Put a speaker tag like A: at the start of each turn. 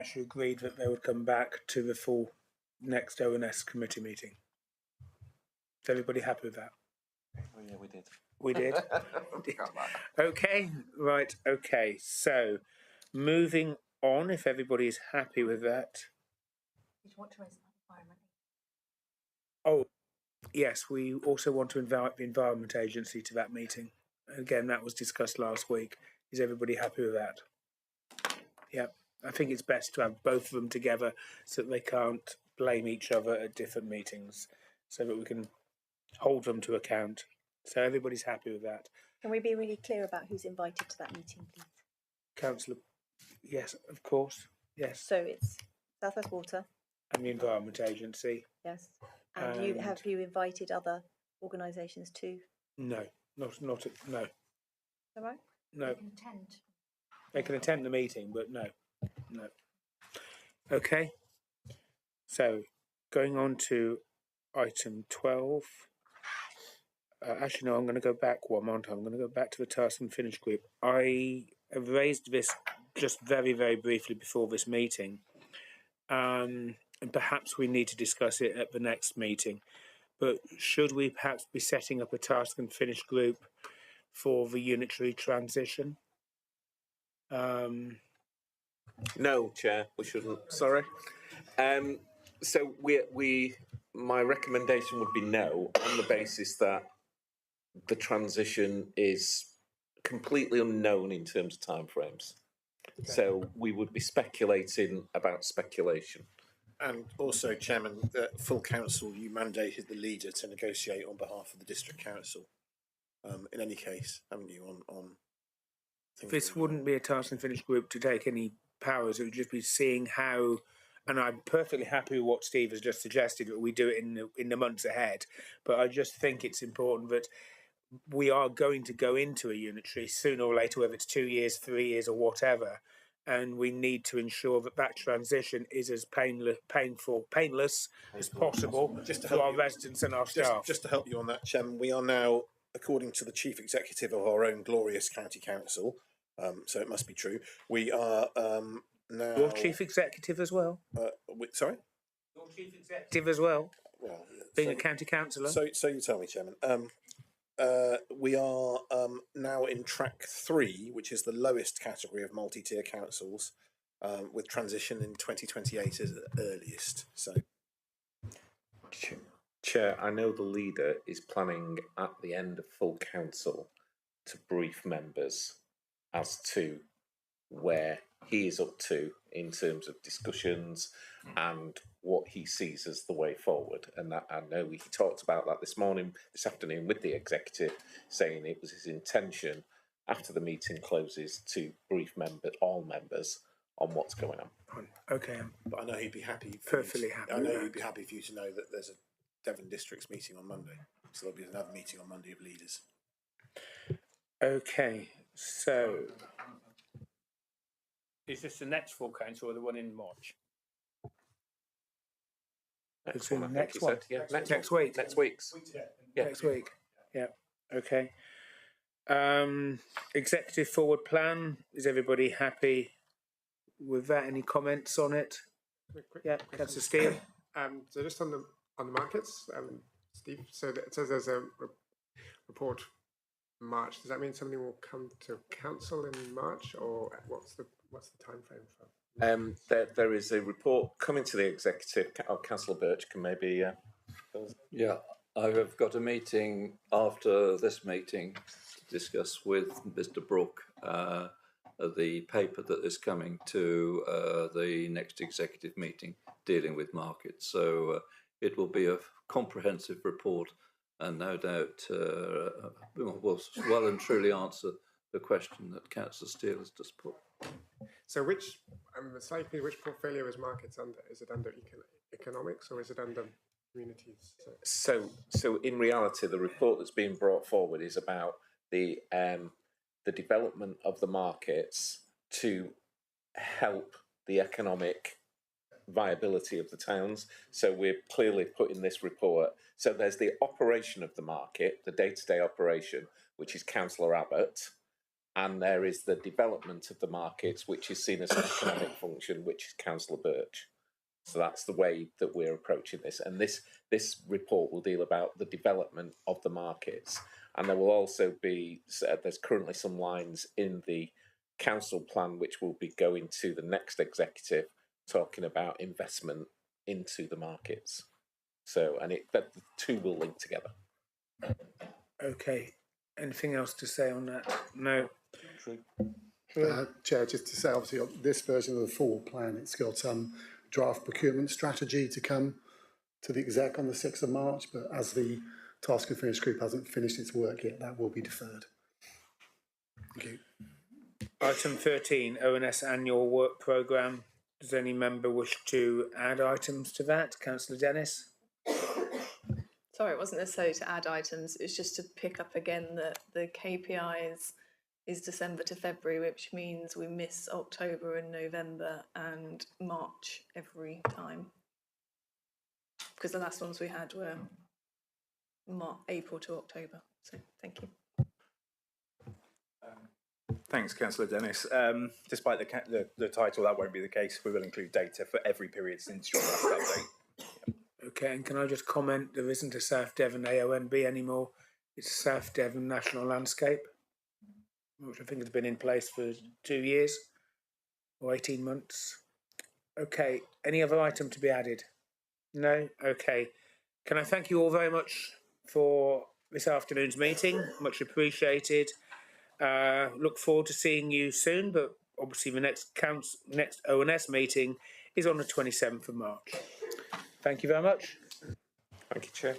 A: actually agreed that they would come back to the full next ONS committee meeting. Is everybody happy with that?
B: Oh yeah, we did.
A: We did. Okay, right. Okay, so moving on. If everybody is happy with that.
C: Did you want to raise the environment?
A: Oh, yes. We also want to invite the Environment Agency to that meeting. Again, that was discussed last week. Is everybody happy with that? Yeah. I think it's best to have both of them together so that they can't blame each other at different meetings, so that we can hold them to account. So everybody's happy with that.
D: Can we be really clear about who's invited to that meeting, please?
A: Councillor, yes, of course, yes.
D: So it's South West Water.
A: And the Environment Agency.
D: Yes. And have you invited other organisations too?
A: No, not no.
D: All right.
A: No. They can attend the meeting, but no. Okay. So, going on to item 12. Actually, no, I'm going to go back one more time. I'm going to go back to the task and finish group. I have raised this just very, very briefly before this meeting. And perhaps we need to discuss it at the next meeting. But should we perhaps be setting up a task and finish group for the unitary transition?
B: No, Chair, we shouldn't. Sorry. So my recommendation would be no, on the basis that the transition is completely unknown in terms of timeframes. Okay. So we would be speculating about speculation.
E: And also, Chairman, the full council, you mandated the leader to negotiate on behalf of the district council. In any case, haven't you? On
A: this wouldn't be a task and finish group to take any powers. It would just be seeing how. And I'm perfectly happy with what Steve has just suggested, that we do it in the months ahead. But I just think it's important that we are going to go into a unitary sooner or later, whether it's 2 years, 3 years, or whatever. And we need to ensure that that transition is as painless as possible for our residents and our staff.
E: Just to help you on that, Chairman, we are now, according to the Chief Executive of our own glorious County Council, so it must be true, we are now...
A: Your Chief Executive as well?
E: Sorry?
A: Your Chief Executive as well?
E: Well,
A: being a County Councillor?
E: So you tell me, Chairman. We are now in track 3, which is the lowest category of multi-tier councils, with transition in 2028 as the earliest. So,
B: Chair, I know the leader is planning at the end of full council to brief members as to where he is up to in terms of discussions and what he sees as the way forward. And that, I know he talked about that this afternoon with the executive, saying it was his intention after the meeting closes to brief all members on what's going on.
A: Okay.
E: But I know he'd be happy.
A: Perfectly happy.
E: I know he'd be happy for you to know that there's a Devon Districts meeting on Monday. So there'll be another meeting on Monday of leaders.
A: Okay, so is this the next full council or the one in March?
B: Next one.
A: Next one.
B: Yeah,
A: next week.
B: Next week's.
A: Yeah. Next week. Yeah. Okay. Executive forward plan. Is everybody happy with that? Any comments on it? Yeah, Councillor Steele.
F: So just on the markets, Steve. So it says there's a report in March. Does that mean something will come to council in March, or what's the time frame for?
B: There is a report coming to the executive. Councillor Birch can maybe.
G: Yeah, I've got a meeting after this meeting to discuss with Mr. Brooke the paper that is coming to the next executive meeting dealing with markets. So it will be a comprehensive report, and no doubt will well and truly answer the question that Councillor Steele has just put.
F: So which portfolio is markets under? Is it under economics or is it under communities?
B: So in reality, the report that's being brought forward is about the development of the markets to help the economic viability of the towns. So we're clearly putting this report. So there's the operation of the market, the day-to-day operation, which is Councillor Abbott. and there is the development of the markets, which is seen as an economic function, which is Councillor Birch. So that's the way that we're approaching this. And this report will deal about the development of the markets. And there will also be, there's currently some lines in the council plan which will be going to the next executive, talking about investment into the markets. So, and the two will link together.
A: Okay. Anything else to say on that? No.
H: Chair, just to say, obviously, on this version of the full plan, it's got draft procurement strategy to come to the exec on the 6th of March, but as the task and finish group hasn't finished its work yet, that will be deferred. Thank you.
A: Item 13, ONS annual work programme. Does any member wish to add items to that? Councillor Dennis?
C: Sorry, it wasn't necessarily to add items, it was just to pick up again that the KPI is December to February, which means we miss October and November and March every time. Because the last ones we had were April to October. So thank you.
I: Thanks, Councillor Dennis. Despite the title, that won't be the case. We will include data for every period since your last update.
A: Okay, and can I just comment, there isn't a South Devon AONB anymore. It's South Devon National Landscape, which I think has been in place for 2 years or 18 months. Okay, any other item to be added? No? Okay. Can I thank you all very much for this afternoon's meeting? Much appreciated. Look forward to seeing you soon, but obviously the next ONS meeting is on the 27th of March. Thank you very much.
B: Thank you, Chair.